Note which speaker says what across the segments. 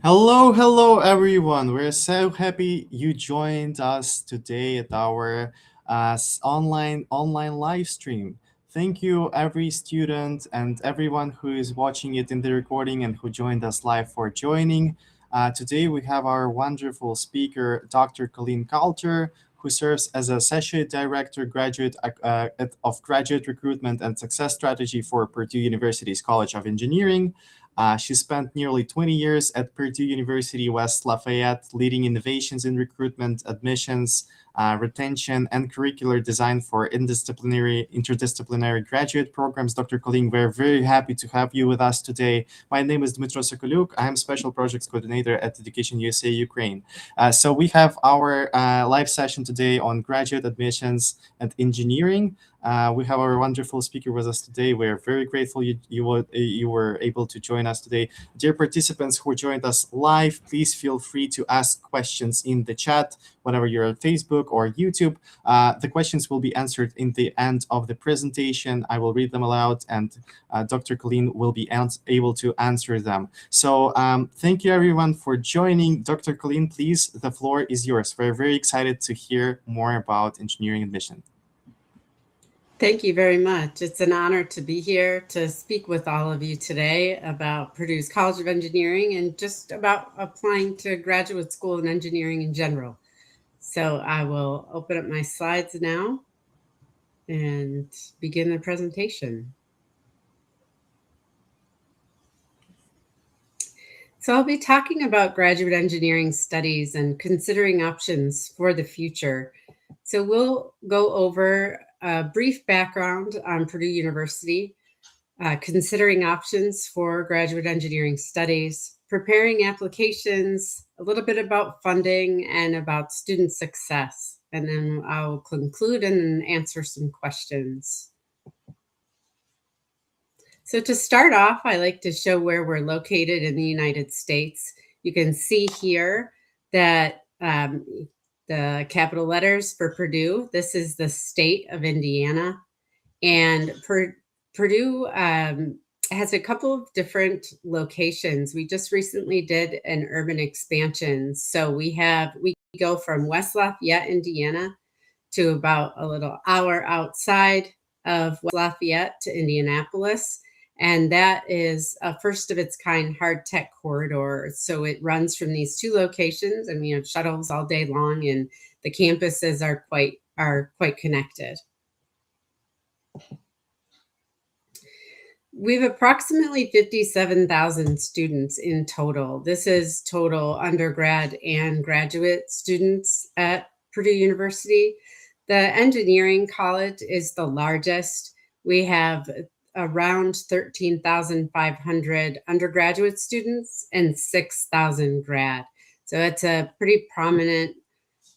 Speaker 1: Hello, everyone. We're so happy you joined us today at our online live stream. Thank you, every student and everyone who is watching it in the recording and who joined us live for joining. Today we have our wonderful speaker, Dr. Colleen Coulter, who serves as Associate Director of Graduate Recruitment and Success Strategy for Purdue University's College of Engineering. She spent nearly 20 years at Purdue University, West Lafayette, leading innovations in recruitment, admissions, retention, and curricular design for interdisciplinary graduate programs. Dr. Colleen, we're very happy to have you with us today. My name is Dmitro Sokoluk. I am Special Projects Coordinator at Education USA Ukraine. So we have our live session today on graduate admissions and engineering. We have our wonderful speaker with us today. We're very grateful you were able to join us today. Dear participants who joined us live, please feel free to ask questions in the chat whenever you're on Facebook or YouTube. The questions will be answered in the end of the presentation. I will read them aloud, and Dr. Colleen will be able to answer them. So thank you, everyone, for joining. Dr. Colleen, please, the floor is yours. We're very excited to hear more about engineering admission.
Speaker 2: Thank you very much. It's an honor to be here to speak with all of you today about Purdue's College of Engineering and just about applying to graduate school in engineering in general. So I will open up my slides now and begin the presentation. So I'll be talking about graduate engineering studies and considering options for the future. So we'll go over a brief background on Purdue University, considering options for graduate engineering studies, preparing applications, a little bit about funding and about student success. And then I'll conclude and answer some questions. So to start off, I like to show where we're located in the United States. You can see here that the capital letters for Purdue. This is the state of Indiana. And Purdue has a couple of different locations. We just recently did an urban expansion. So we go from West Lafayette, Indiana, to about a little hour outside of West Lafayette to Indianapolis. And that is a first of its kind hard tech corridor. So it runs from these two locations, and we have shuttles all day long, and the campuses are quite connected. We have approximately 57,000 students in total. This is total undergrad and graduate students at Purdue University. The engineering college is the largest. We have around 13,500 undergraduate students and 6,000 grad. So it's a pretty prominent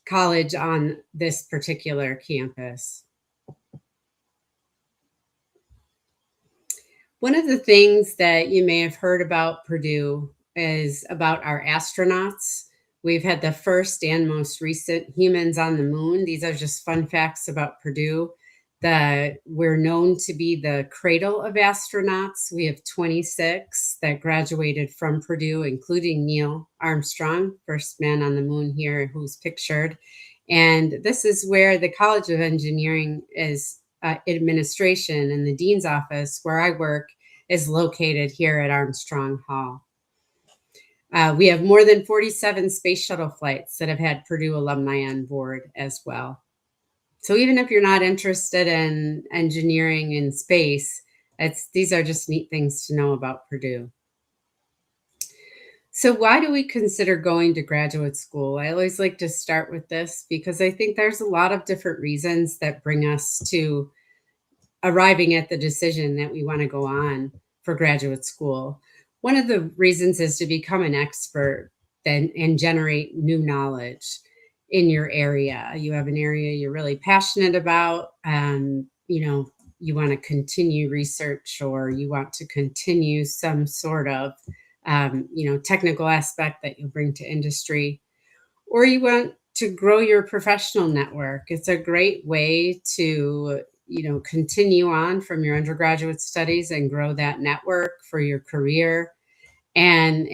Speaker 2: college on this particular campus. One of the things that you may have heard about Purdue is about our astronauts. We've had the first and most recent humans on the moon. These are just fun facts about Purdue. We're known to be the cradle of astronauts. We have 26 that graduated from Purdue, including Neil Armstrong, first man on the moon here, who's pictured. And this is where the College of Engineering is administration, and the dean's office, where I work, is located here at Armstrong Hall. We have more than 47 space shuttle flights that have had Purdue alumni on board as well. So even if you're not interested in engineering in space, these are just neat things to know about Purdue. So why do we consider going to graduate school? I always like to start with this because I think there's a lot of different reasons that bring us to arriving at the decision that we want to go on for graduate school. One of the reasons is to become an expert and generate new knowledge in your area. You have an area you're really passionate about, you want to continue research, or you want to continue some sort of, technical aspect that you'll bring to industry, or you want to grow your professional network. It's a great way to, continue on from your undergraduate studies and grow that network for your career. and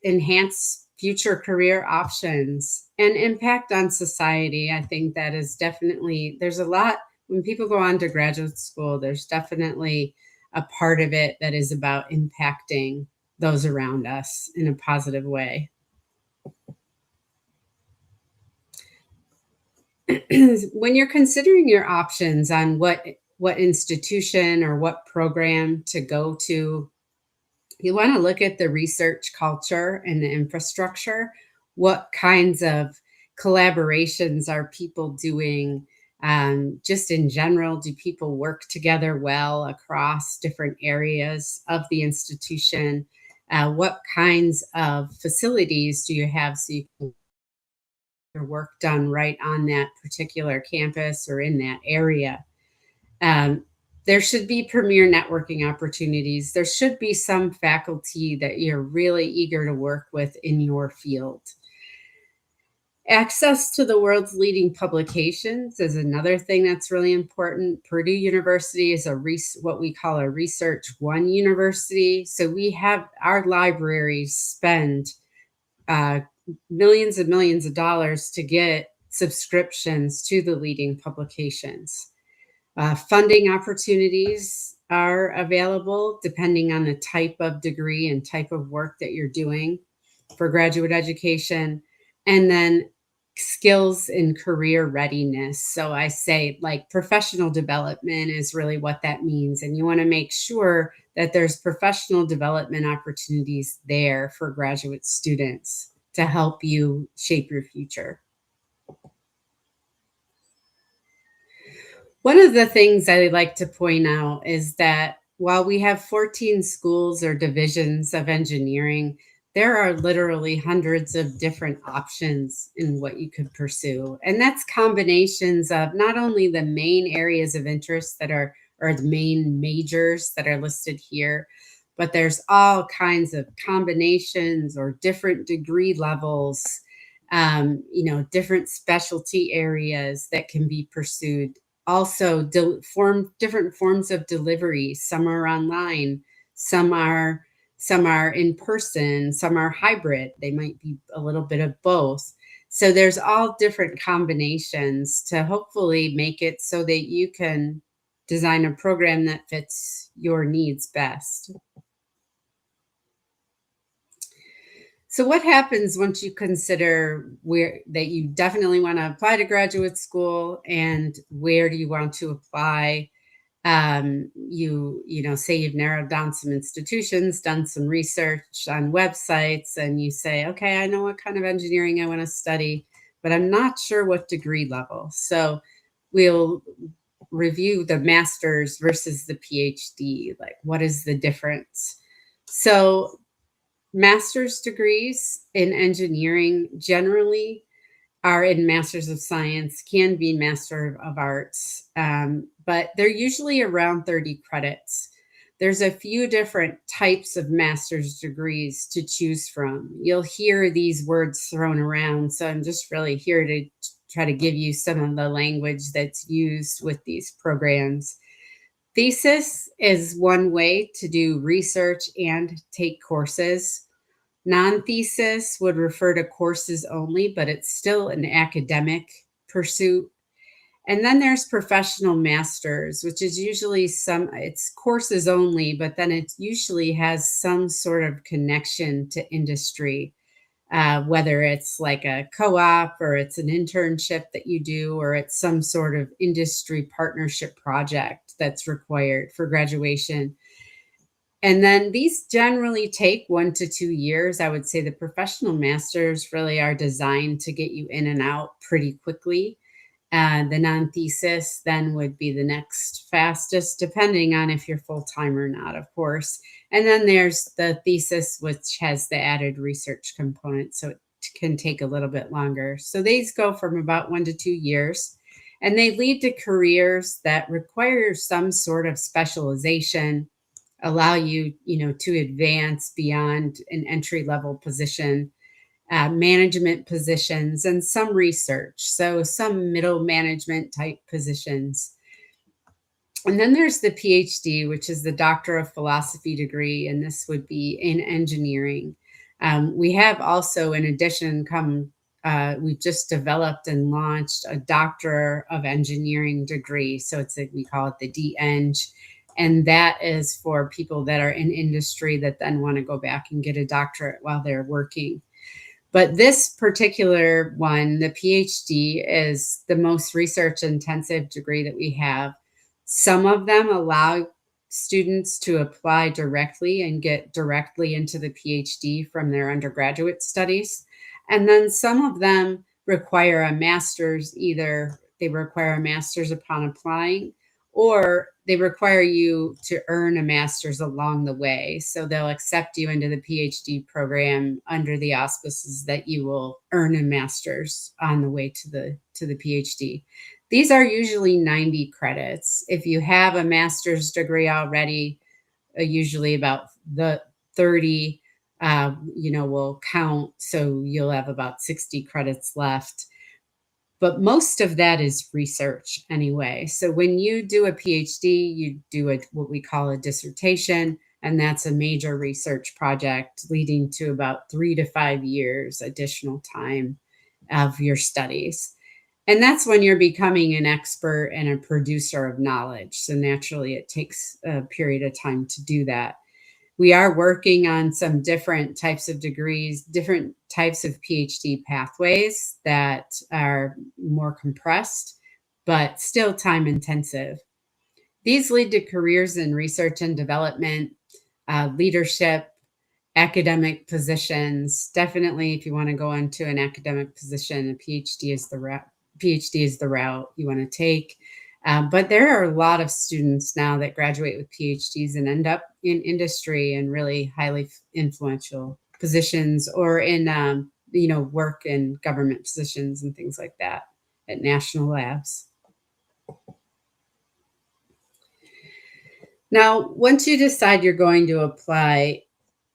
Speaker 2: enhance future career options and impact on society. I think that is definitely, there's a lot, when people go on to graduate school, there's definitely a part of it that is about impacting those around us in a positive way. When you're considering your options on what institution or what program to go to, you want to look at the research culture and the infrastructure. What kinds of collaborations are people doing? Just in general, do people work together well across different areas of the institution? What kinds of facilities do you have so you can get your work done right on that particular campus or in that area? There should be premier networking opportunities. There should be some faculty that you're really eager to work with in your field. Access to the world's leading publications is another thing that's really important. Purdue University is what we call a Research One university. So we have our libraries spend millions and millions of dollars to get subscriptions to the leading publications. Funding opportunities are available depending on the type of degree and type of work that you're doing for graduate education. And then skills and career readiness. So I say like professional development is really what that means. And you want to make sure that there's professional development opportunities there for graduate students to help you shape your future. One of the things I like to point out is that while we have 14 schools or divisions of engineering, there are literally hundreds of different options in what you could pursue. And that's combinations of not only the main areas of interest that are, or the main majors that are listed here, but there's all kinds of combinations or different degree levels, different specialty areas that can be pursued. Also, different forms of delivery. Some are online, some are in person, some are hybrid. They might be a little bit of both. So there's all different combinations to hopefully make it so that you can design a program that fits your needs best. So what happens once you consider that you definitely want to apply to graduate school, and where do you want to apply? Say you've narrowed down some institutions, done some research on websites, and you say, okay, I know what kind of engineering I want to study, but I'm not sure what degree level. So we'll review the master's versus the PhD, like what is the difference? So master's degrees in engineering generally are in Masters of Science, can be Master of Arts, but they're usually around 30 credits. There's a few different types of master's degrees to choose from. You'll hear these words thrown around, so I'm just really here to try to give you some of the language that's used with these programs. Thesis is one way to do research and take courses. Non-thesis would refer to courses only, but it's still an academic pursuit. And then there's professional masters, which is usually it's courses only, but then it usually has some sort of connection to industry, whether it's like a co-op or it's an internship that you do, or it's some sort of industry partnership project that's required for graduation. And then these generally take 1 to 2 years. I would say the professional masters really are designed to get you in and out pretty quickly. The non-thesis then would be the next fastest, depending on if you're full-time or not, of course. And then there's the thesis, which has the added research component, so it can take a little bit longer. So these go from about 1 to 2 years, and they lead to careers that require some sort of specialization, allow you, to advance beyond an entry-level position, management positions, and some research. So some middle management type positions. And then there's the PhD, which is the Doctor of Philosophy degree, and this would be in engineering. We have also, in addition, we've just developed and launched a Doctor of Engineering degree. So we call it the DEng. And that is for people that are in industry that then want to go back and get a doctorate while they're working. But this particular one, the PhD, is the most research intensive degree that we have. Some of them allow students to apply directly and get directly into the PhD from their undergraduate studies. And then some of them require a master's. Either they require a master's upon applying, or they require you to earn a master's along the way. So they'll accept you into the PhD program under the auspices that you will earn a master's on the way to the PhD. These are usually 90 credits. If you have a master's degree already, usually about the 30, will count. So you'll have about 60 credits left. But most of that is research anyway. So when you do a PhD, you do what we call a dissertation, and that's a major research project leading to about 3 to 5 years additional time of your studies. And that's when you're becoming an expert and a producer of knowledge. So naturally, it takes a period of time to do that. We are working on some different types of degrees, different types of PhD pathways that are more compressed, but still time intensive. These lead to careers in research and development, leadership, academic positions. Definitely, if you want to go into an academic position, a PhD is the route you want to take. But there are a lot of students now that graduate with PhDs and end up in industry and really highly influential positions, or in work in government positions and things like that at national labs. Now, once you decide you're going to apply,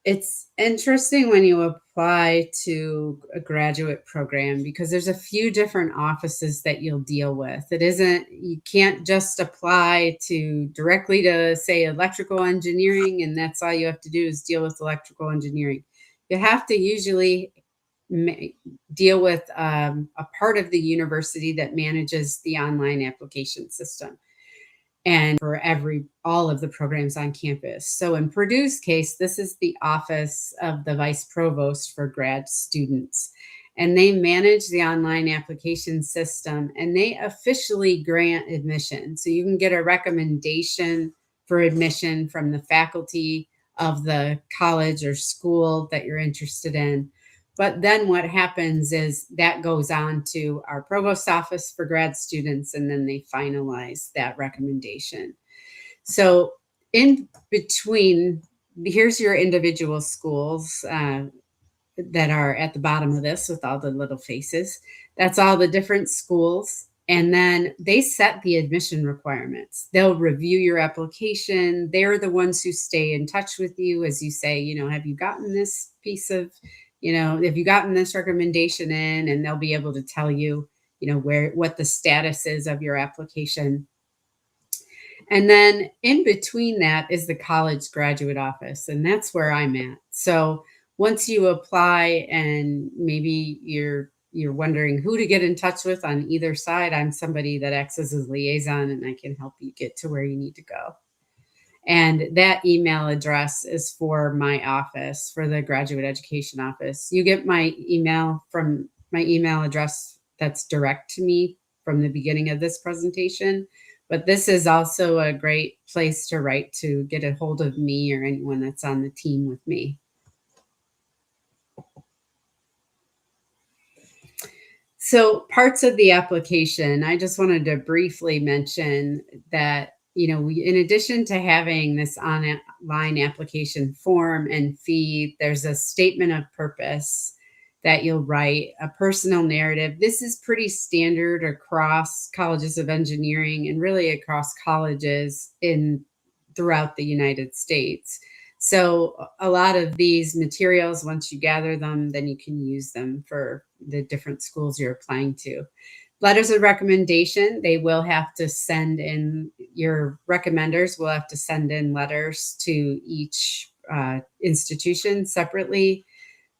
Speaker 2: it's interesting when you apply to a graduate program because there's a few different offices that you'll deal with. You can't just apply directly to, say, electrical engineering, and that's all you have to do is deal with electrical engineering. You have to usually deal with a part of the university that manages the online application system, and for all of the programs on campus. So in Purdue's case, this is the office of the vice provost for grad students. And they manage the online application system, and they officially grant admission. So you can get a recommendation for admission from the faculty of the college or school that you're interested in. But then what happens is that goes on to our provost office for grad students, and then they finalize that recommendation. So in between, here's your individual schools that are at the bottom of this with all the little faces. That's all the different schools. And then they set the admission requirements. They'll review your application. They're the ones who stay in touch with you as you say, have you gotten this piece of have you gotten this recommendation in? And they'll be able to tell you, what the status is of your application. And then in between that is the college graduate office, and that's where I'm at. So once you apply and maybe you're wondering who to get in touch with on either side, I'm somebody that acts as a liaison, and I can help you get to where you need to go. And that email address is for my office, for the graduate education office. You get my email from my email address that's direct to me from the beginning of this presentation. But this is also a great place to write to get a hold of me or anyone that's on the team with me. So parts of the application, I just wanted to briefly mention that in addition to having this online application form and fee, there's a statement of purpose that you'll write, a personal narrative. This is pretty standard across colleges of engineering and really across colleges throughout the United States. So a lot of these materials, once you gather them, then you can use them for the different schools you're applying to. Letters of recommendation, they will have to send in, your recommenders will have to send in letters to each institution separately.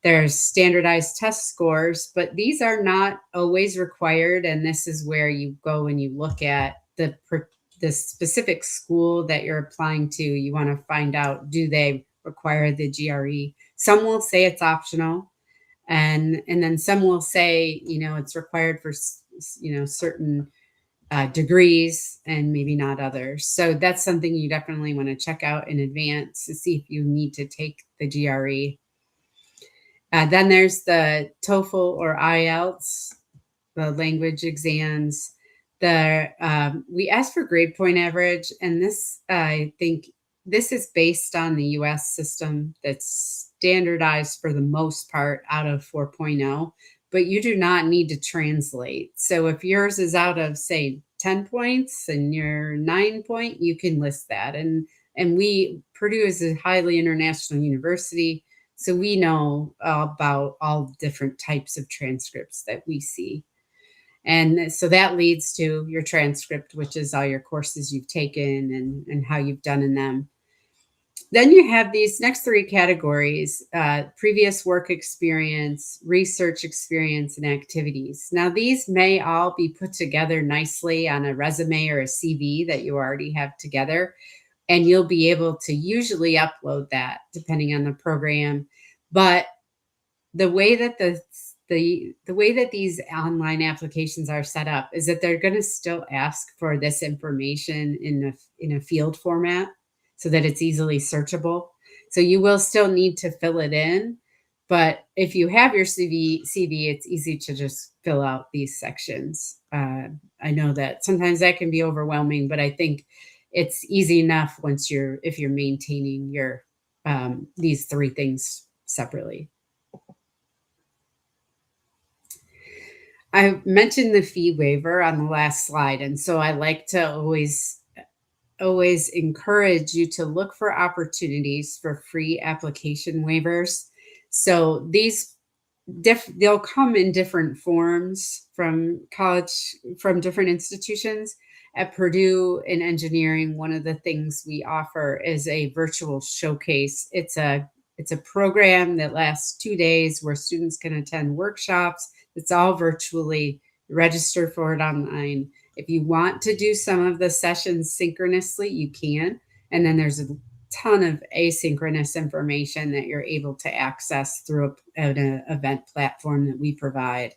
Speaker 2: There's standardized test scores, but these are not always required. And this is where you go and you look at the specific school that you're applying to. You want to find out, do they require the GRE? Some will say it's optional. And then some will say, it's required for, certain degrees and maybe not others. So that's something you definitely want to check out in advance to see if you need to take the GRE. Then there's the TOEFL or IELTS, the language exams. We ask for grade point average, and this, I think, this is based on the U.S. system that's standardized for the most part out of 4.0, but you do not need to translate. So if yours is out of, say, 10 points and you're 9 point, you can list that. And Purdue is a highly international university, so we know about all different types of transcripts that we see. And so that leads to your transcript, which is all your courses you've taken and how you've done in them. Then you have these next three categories: previous work experience, research experience, and activities. Now, these may all be put together nicely on a resume or a CV that you already have together, and you'll be able to usually upload that depending on the program. But the way that the way that these online applications are set up is that they're going to still ask for this information in a field format, so that it's easily searchable. So you will still need to fill it in. But if you have your CV, it's easy to just fill out these sections. I know that sometimes that can be overwhelming, but I think it's easy enough if you're maintaining your these three things separately. I mentioned the fee waiver on the last slide, and so I like to always encourage you to look for opportunities for free application waivers. So these they'll come in different forms from different institutions. At Purdue in engineering, one of the things we offer is a virtual showcase. It's a program that lasts 2 days where students can attend workshops. It's all virtually. Register for it online. If you want to do some of the sessions synchronously, you can. And then there's a ton of asynchronous information that you're able to access through an event platform that we provide.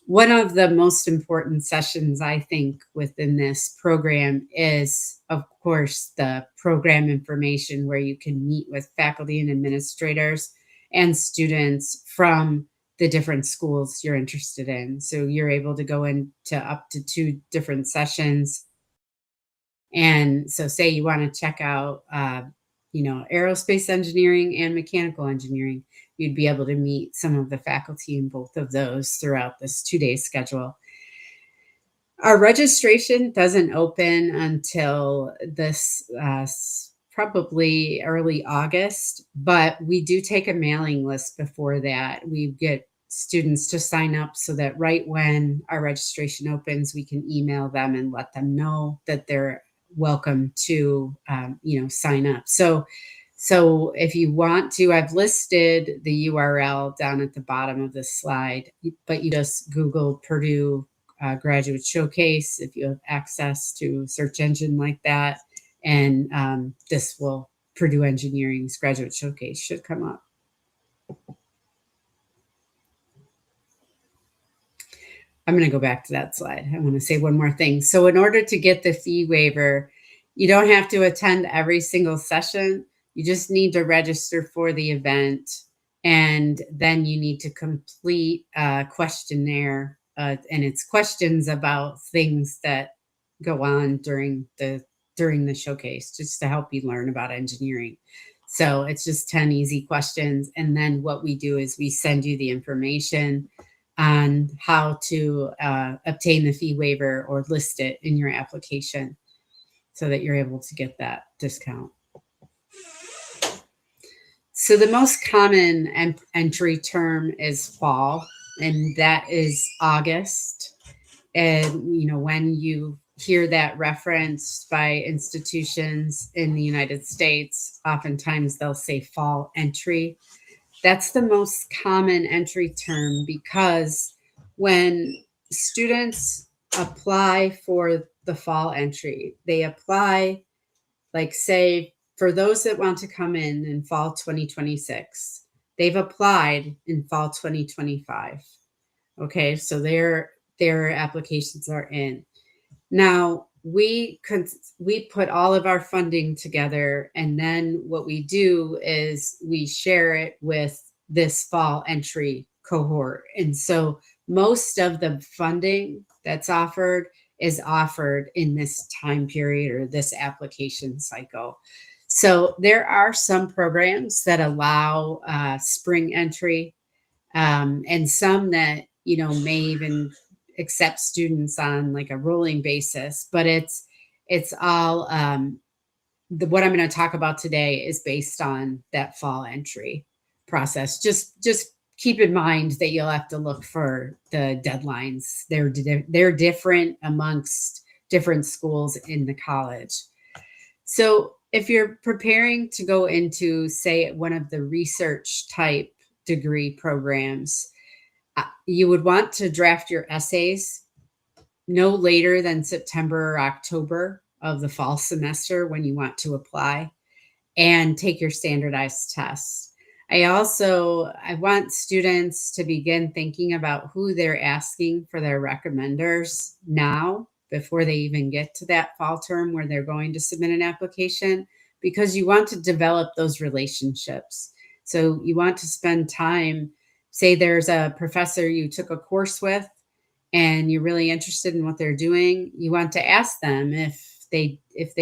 Speaker 2: One of the most important sessions, I think, within this program is, of course, the program information, where you can meet with faculty and administrators and students from the different schools you're interested in. So you're able to go into up to 2 different sessions. And so say you want to check out, aerospace engineering and mechanical engineering, you'd be able to meet some of the faculty in both of those throughout this 2-day schedule. Our registration doesn't open until this probably early August, but we do take a mailing list before that. We get students to sign up so that right when our registration opens, we can email them and let them know that they're welcome to, sign up. So if you want to, I've listed the URL down at the bottom of this slide, but you just Google Purdue Graduate Showcase if you have access to a search engine like that. And Purdue Engineering's Graduate Showcase should come up. I'm going to go back to that slide. I want to say one more thing. So in order to get the fee waiver, you don't have to attend every single session. You just need to register for the event. And then you need to complete a questionnaire. And it's questions about things that go on during the showcase, just to help you learn about engineering. So it's just 10 easy questions. And then what we do is we send you the information on how to obtain the fee waiver or list it in your application so that you're able to get that discount. So the most common entry term is fall, and that is August. And, when you hear that referenced by institutions in the United States, oftentimes they'll say fall entry. That's the most common entry term, because when students apply for the fall entry, they apply, like, say, for those that want to come in fall 2026, they've applied in fall 2025. Okay, so their applications are in. Now, we put all of our funding together, and then what we do is we share it with this fall entry cohort. And so most of the funding that's offered is offered in this time period or this application cycle. So there are some programs that allow spring entry, and some that, may even accept students on like a rolling basis, but it's all, what I'm going to talk about today is based on that fall entry process. Just keep in mind that you'll have to look for the deadlines. They're different amongst different schools in the college. So if you're preparing to go into, say, one of the research type degree programs, you would want to draft your essays no later than September or October of the fall semester when you want to apply, and take your standardized tests. I want students to begin thinking about who they're asking for their recommenders now, before they even get to that fall term where they're going to submit an application, because you want to develop those relationships. So you want to spend time, say there's a professor you took a course with and you're really interested in what they're doing. You want to ask them if they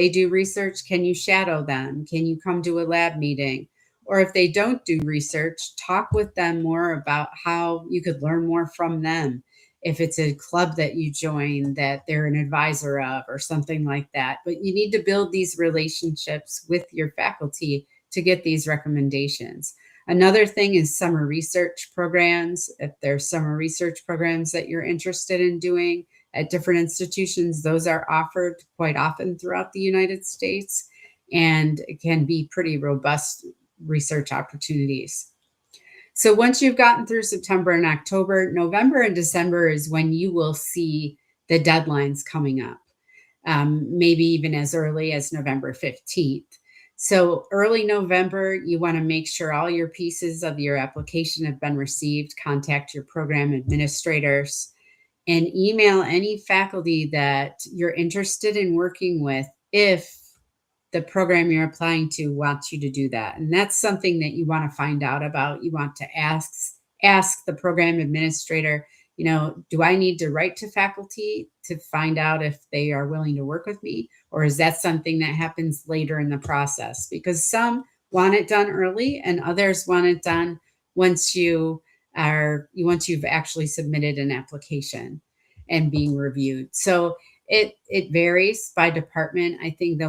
Speaker 2: do research, can you shadow them? Can you come to a lab meeting? Or if they don't do research, talk with them more about how you could learn more from them. If it's a club that you join that they're an advisor of or something like that. But you need to build these relationships with your faculty to get these recommendations. Another thing is summer research programs. If there's summer research programs that you're interested in doing at different institutions, those are offered quite often throughout the United States, and it can be pretty robust research opportunities. So once you've gotten through September and October, November and December is when you will see the deadlines coming up, maybe even as early as November 15th. So early November, you want to make sure all your pieces of your application have been received. Contact your program administrators and email any faculty that you're interested in working with if the program you're applying to wants you to do that. And that's something that you want to find out about. You want to ask the program administrator, do I need to write to faculty to find out if they are willing to work with me? Or is that something that happens later in the process? Because some want it done early and others want it done once you've actually submitted an application and being reviewed. So it varies by department. I think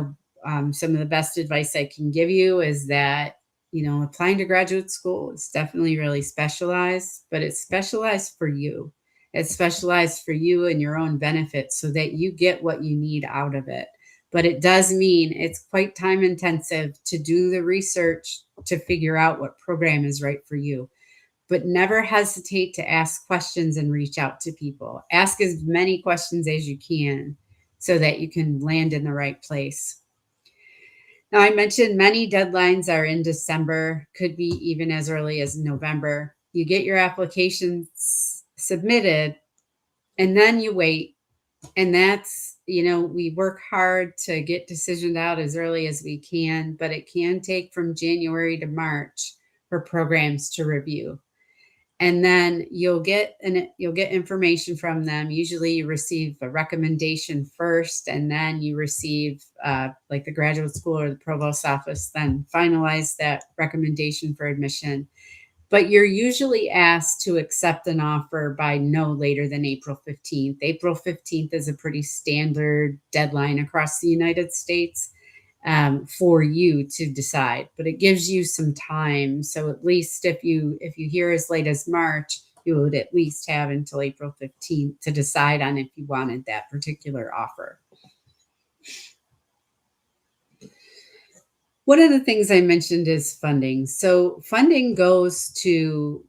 Speaker 2: some of the best advice I can give you is that, applying to graduate school is definitely really specialized, but it's specialized for you. It's specialized for you and your own benefit so that you get what you need out of it. But it does mean it's quite time intensive to do the research to figure out what program is right for you. But never hesitate to ask questions and reach out to people. Ask as many questions as you can so that you can land in the right place. Now, I mentioned many deadlines are in December, could be even as early as November. You get your applications submitted, and then you wait. And that's, we work hard to get decisions out as early as we can, but it can take from January to March for programs to review. And then you'll get information from them. Usually you receive a recommendation first, and then you receive like the graduate school or the provost's office then finalize that recommendation for admission. But you're usually asked to accept an offer by no later than April 15th. April 15th is a pretty standard deadline across the United States for you to decide, but it gives you some time. So at least if you hear as late as March, you would at least have until April 15th to decide on if you wanted that particular offer. One of the things I mentioned is funding. So funding goes to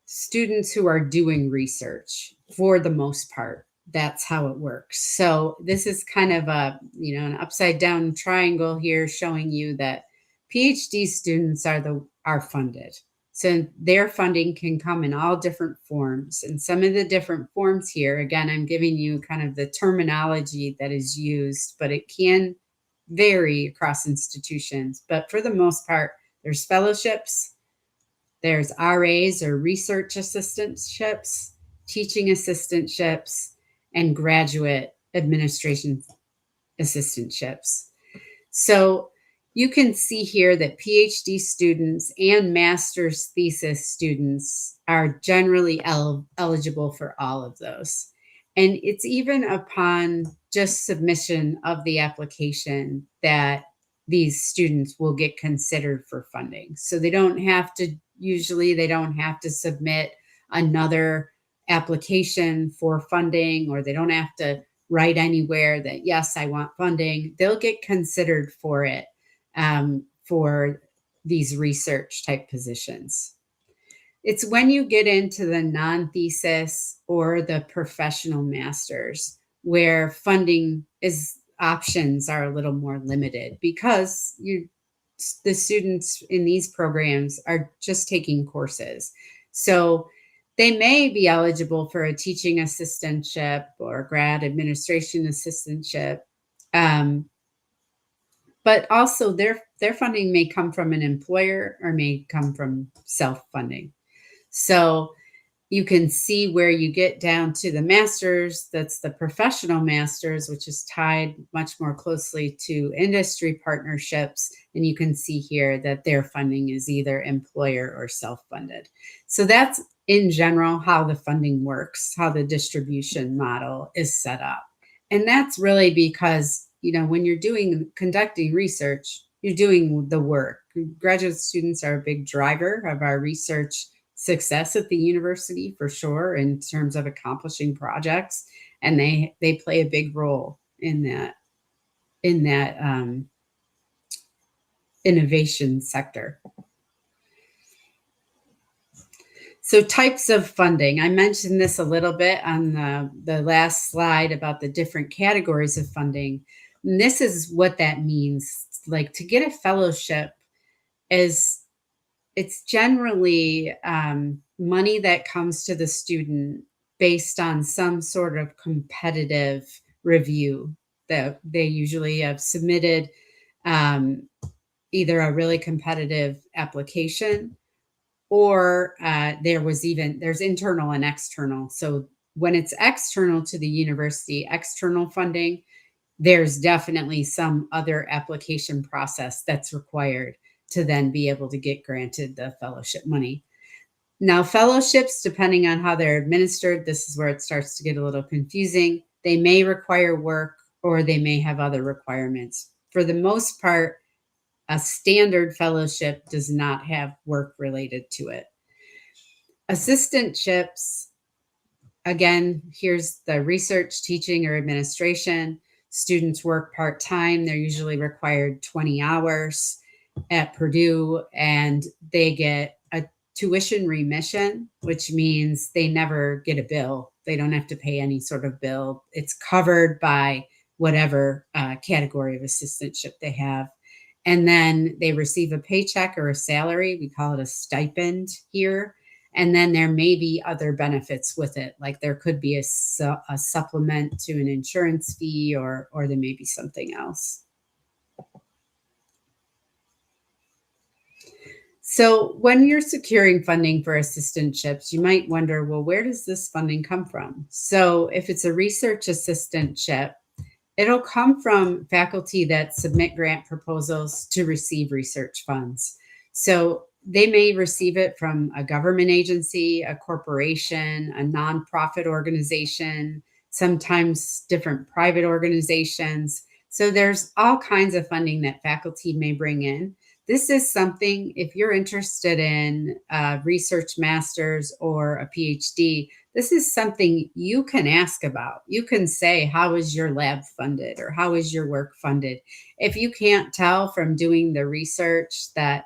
Speaker 2: students who are doing research for the most part. That's how it works. So this is kind of a, an upside down triangle here showing you that PhD students are funded. So their funding can come in all different forms. And some of the different forms here, again, I'm giving you kind of the terminology that is used, but it can vary across institutions. But for the most part, there's fellowships, there's RAs or research assistantships, teaching assistantships, and graduate administration assistantships. So you can see here that PhD students and master's thesis students are generally eligible for all of those. And it's even upon just submission of the application that these students will get considered for funding. So they don't have to submit another application for funding, or they don't have to write anywhere that, yes, I want funding. They'll get considered for it for these research type positions. It's when you get into the non-thesis or the professional masters where funding options are a little more limited, because the students in these programs are just taking courses. So they may be eligible for a teaching assistantship or grad administration assistantship, but also their funding may come from an employer or may come from self-funding. So you can see where you get down to the master's, that's the professional master's, which is tied much more closely to industry partnerships. And you can see here that their funding is either employer or self-funded. So that's in general how the funding works, how the distribution model is set up. And that's really because, when you're conducting research, you're doing the work. Graduate students are a big driver of our research success at the university, for sure, in terms of accomplishing projects, and they play a big role in that innovation sector. So types of funding. I mentioned this a little bit on the last slide about the different categories of funding. And this is what that means. Like, to get a fellowship it's generally money that comes to the student based on some sort of competitive review that they usually have submitted, either a really competitive application, or there's internal and external. So when it's external to the university, external funding, there's definitely some other application process that's required to then be able to get granted the fellowship money. Now, fellowships, depending on how they're administered, this is where it starts to get a little confusing. They may require work, or they may have other requirements. For the most part, a standard fellowship does not have work related to it. Assistantships, again, here's the research, teaching, or administration. Students work part-time. They're usually required 20 hours at Purdue, and they get a tuition remission, which means they never get a bill. They don't have to pay any sort of bill. It's covered by whatever category of assistantship they have. And then they receive a paycheck or a salary. We call it a stipend here. And then there may be other benefits with it. Like there could be a supplement to an insurance fee, or there may be something else. So when you're securing funding for assistantships, you might wonder, well, where does this funding come from? So if it's a research assistantship, it'll come from faculty that submit grant proposals to receive research funds. So they may receive it from a government agency, a corporation, a nonprofit organization, sometimes different private organizations. So there's all kinds of funding that faculty may bring in. This is something, if you're interested in research master's or a PhD, this is something you can ask about. You can say, how is your lab funded, or how is your work funded? If you can't tell from doing the research that,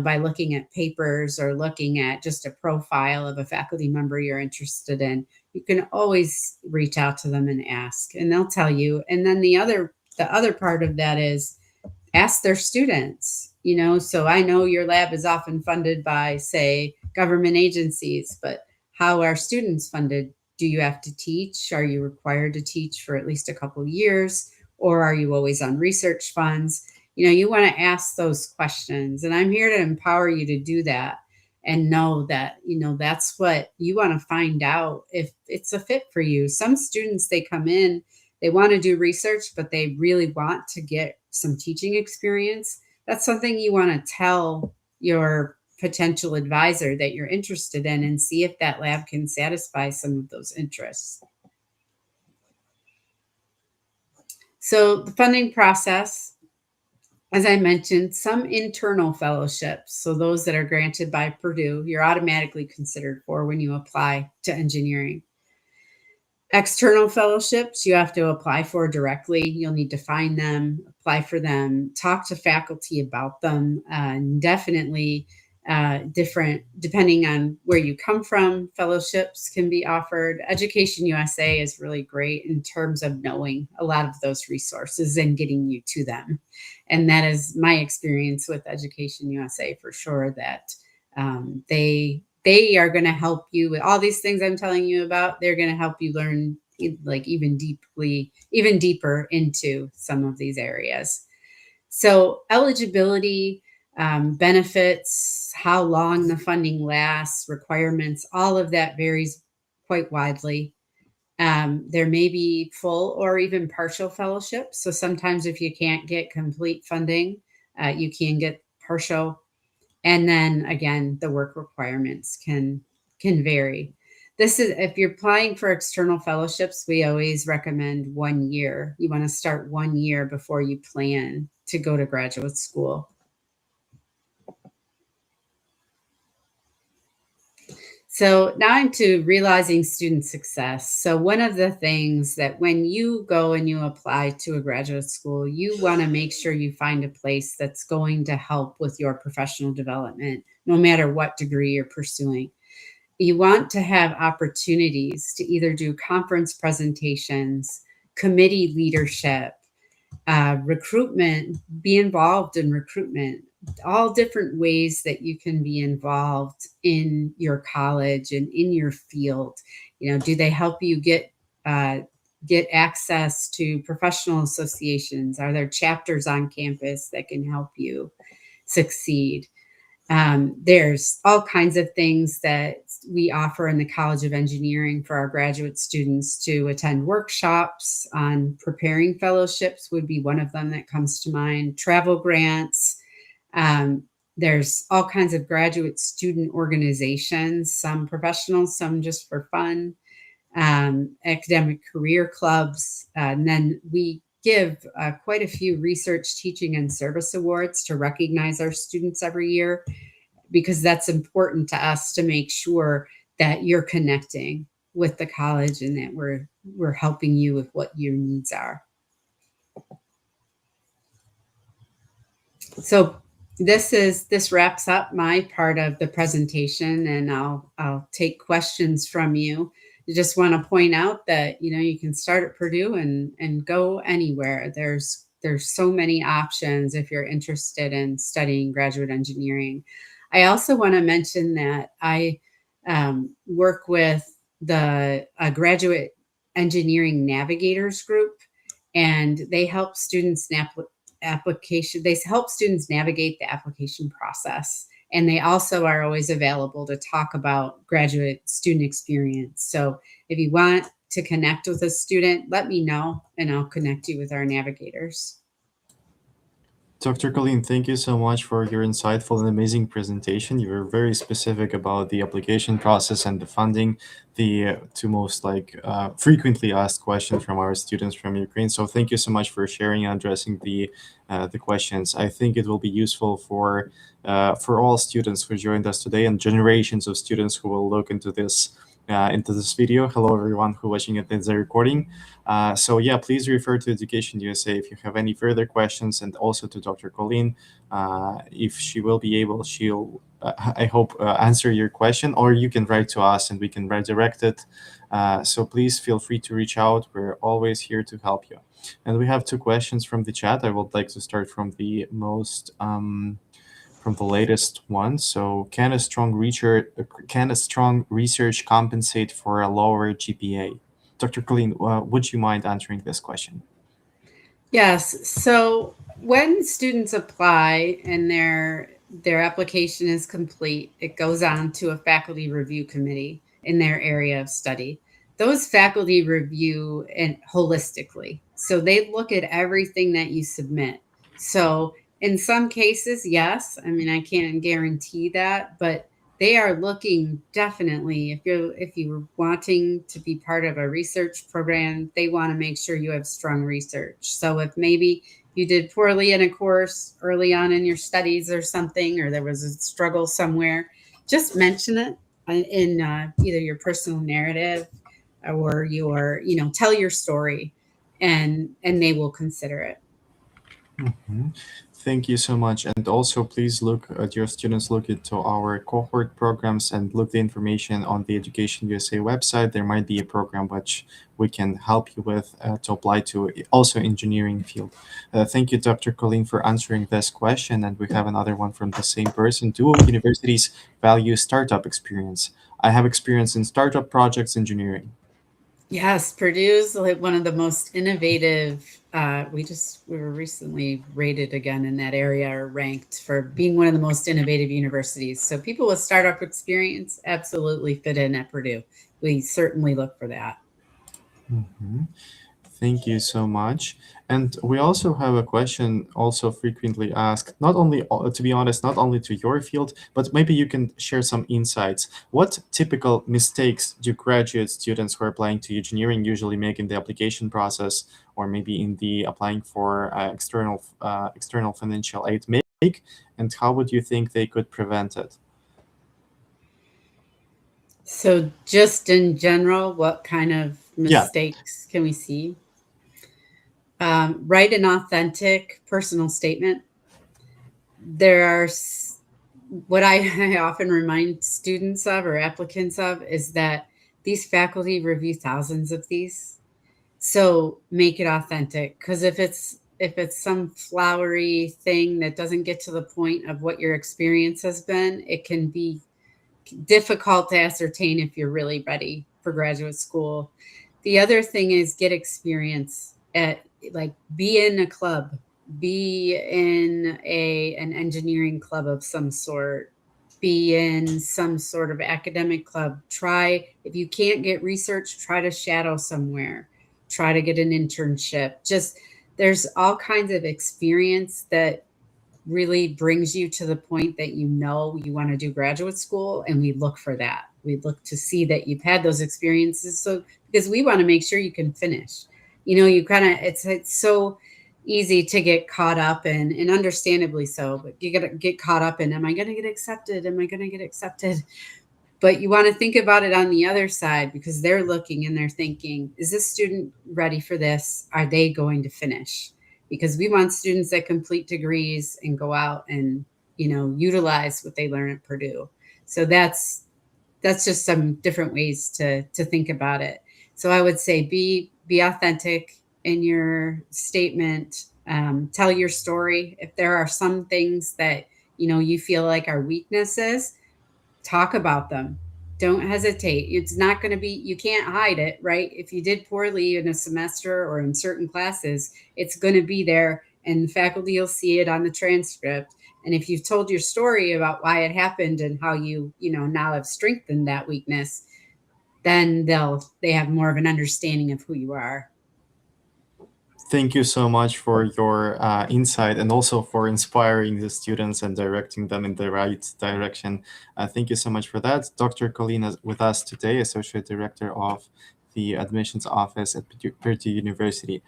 Speaker 2: by looking at papers or looking at just a profile of a faculty member you're interested in, you can always reach out to them and ask, and they'll tell you. And then the other part of that is ask their students. So I know your lab is often funded by, say, government agencies, but how are students funded? Do you have to teach? Are you required to teach for at least a couple of years? Or are you always on research funds? You want to ask those questions. And I'm here to empower you to do that and know that, that's what you want to find out if it's a fit for you. Some students, they come in, they want to do research, but they really want to get some teaching experience. That's something you want to tell your potential advisor that you're interested in, and see if that lab can satisfy some of those interests. So the funding process, as I mentioned, some internal fellowships, so those that are granted by Purdue, you're automatically considered for when you apply to engineering. External fellowships, you have to apply for directly. You'll need to find them, apply for them, talk to faculty about them, and definitely different, depending on where you come from, fellowships can be offered. Education USA is really great in terms of knowing a lot of those resources and getting you to them. And that is my experience with Education USA for sure, that they are going to help you with all these things I'm telling you about. They're going to help you learn even deeper into some of these areas. So eligibility, benefits, how long the funding lasts, requirements, all of that varies quite widely. There may be full or even partial fellowships. So sometimes if you can't get complete funding, you can get partial. And then again, the work requirements can vary. This is, if you're applying for external fellowships, we always recommend 1 year. You want to start 1 year before you plan to go to graduate school. So now into realizing student success. So one of the things that when you go and you apply to a graduate school, you want to make sure you find a place that's going to help with your professional development, no matter what degree you're pursuing. You want to have opportunities to either do conference presentations, committee leadership, recruitment, be involved in recruitment, all different ways that you can be involved in your college and in your field. Do they help you get access to professional associations? Are there chapters on campus that can help you succeed? There's all kinds of things that we offer in the College of Engineering for our graduate students to attend. Workshops on preparing fellowships would be one of them that comes to mind. Travel grants. There's all kinds of graduate student organizations, some professional, some just for fun, academic career clubs. And then we give quite a few research, teaching, and service awards to recognize our students every year, because that's important to us to make sure that you're connecting with the college and that we're helping you with what your needs are. So this wraps up my part of the presentation, and I'll take questions from you. I just want to point out that you can start at Purdue and go anywhere. There's so many options if you're interested in studying graduate engineering. I also want to mention that I work with the Graduate Engineering Navigators Group, and they help students help students navigate the application process. And they also are always available to talk about graduate student experience. So if you want to connect with a student, let me know and I'll connect you with our navigators.
Speaker 1: Dr. Colleen, thank you so much for your insightful and amazing presentation. You were very specific about the application process and the funding, the two most frequently asked questions from our students from Ukraine. So thank you so much for sharing and addressing the questions. I think it will be useful for all students who joined us today and generations of students who will look into this video. Hello, everyone who watching it in the recording. So yeah, please refer to Education USA if you have any further questions, and also to Dr. Colleen. If she will be able, she'll, I hope, answer your question, or you can write to us and we can redirect it. So please feel free to reach out. We're always here to help you. And we have two questions from the chat. I would like to start from the most from the latest one. So can a strong research compensate for a lower GPA? Dr. Colleen, would you mind answering this question?
Speaker 2: Yes. So when students apply and their application is complete, it goes on to a faculty review committee in their area of study. Those faculty review and holistically. So they look at everything that you submit. So in some cases, yes. I mean, I can't guarantee that, but they are looking definitely, if you're wanting to be part of a research program, they want to make sure you have strong research. So if maybe you did poorly in a course early on in your studies or something, or there was a struggle somewhere, just mention it in either your personal narrative or your, tell your story, and they will consider it.
Speaker 1: Mm-hmm. Thank you so much. And also, please look at your students, look into our cohort programs and look the information on the Education USA website. There might be a program which we can help you with to apply to also engineering field. Thank you, Dr. Colleen, for answering this question. And we have another one from the same person. Do universities value startup experience? I have experience in startup projects engineering.
Speaker 2: Yes, Purdue's like one of the most innovative. We were recently rated again in that area, or ranked for being one of the most innovative universities. So people with startup experience absolutely fit in at Purdue. We certainly look for that.
Speaker 1: Mm-hmm. Thank you so much. And we also have a question also frequently asked, not only, to be honest, not only to your field, but maybe you can share some insights. What typical mistakes do graduate students who are applying to engineering usually make in the application process, or maybe in the applying for external financial aid make, and how would you think they could prevent it?
Speaker 2: So just in general, what kind of
Speaker 1: Yeah.
Speaker 2: mistakes can we see? Write an authentic personal statement. What I often remind students of, or applicants of, is that these faculty review thousands of these. So make it authentic, because if it's some flowery thing that doesn't get to the point of what your experience has been, it can be difficult to ascertain if you're really ready for graduate school. The other thing is get experience be in a club, be in an engineering club of some sort, be in some sort of academic club. If you can't get research, try to shadow somewhere, try to get an internship. There's all kinds of experience that really brings you to the point that you want to do graduate school, and we look for that. We look to see that you've had those experiences, so because we want to make sure you can finish. It's so easy to get caught up in, and understandably so, but you got to get caught up in, am I going to get accepted? Am I going to get accepted? But you want to think about it on the other side, because they're looking and they're thinking, is this student ready for this? Are they going to finish? Because we want students that complete degrees and go out and, utilize what they learn at Purdue. So that's just some different ways to think about it. So I would say be authentic in your statement. Tell your story. If there are some things that, you feel like are weaknesses, talk about them. Don't hesitate. It's not going to be, you can't hide it, right? If you did poorly in a semester or in certain classes, it's going to be there, and the faculty will see it on the transcript. And if you've told your story about why it happened and how you now have strengthened that weakness, then they have more of an understanding of who you are.
Speaker 1: Thank you so much for your insight and also for inspiring the students and directing them in the right direction. Thank you so much for that. Dr. Colleen is with us today, Associate Director of the Admissions Office at Purdue University.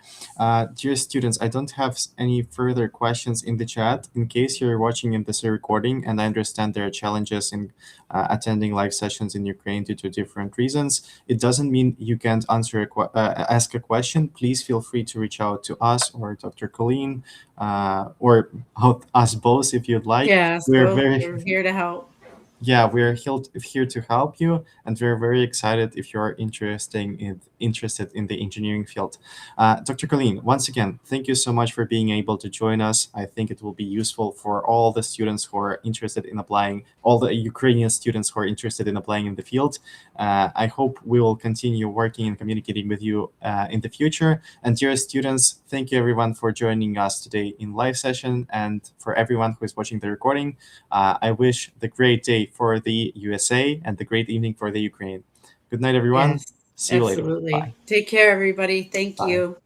Speaker 1: Dear students, I don't have any further questions in the chat. In case you're watching in this recording, and I understand there are challenges in attending live sessions in Ukraine due to different reasons, it doesn't mean you can't ask a question. Please feel free to reach out to us or Dr. Colleen, or us both if you'd like.
Speaker 2: Yes, we're here to help.
Speaker 1: Yeah, we're here to help you, and we're very excited if you're interested in the engineering field. Dr. Colleen, once again, thank you so much for being able to join us. I think it will be useful for all the students who are interested in applying, all the Ukrainian students who are interested in applying in the field. I hope we will continue working and communicating with you in the future. And dear students, thank you everyone for joining us today in live session, and for everyone who is watching the recording. I wish the great day for the USA and the great evening for the Ukraine. Good night, everyone.
Speaker 2: Yes,
Speaker 1: See you
Speaker 2: absolutely.
Speaker 1: later. Bye.
Speaker 2: Take care, everybody. Thank
Speaker 1: Bye.
Speaker 2: you.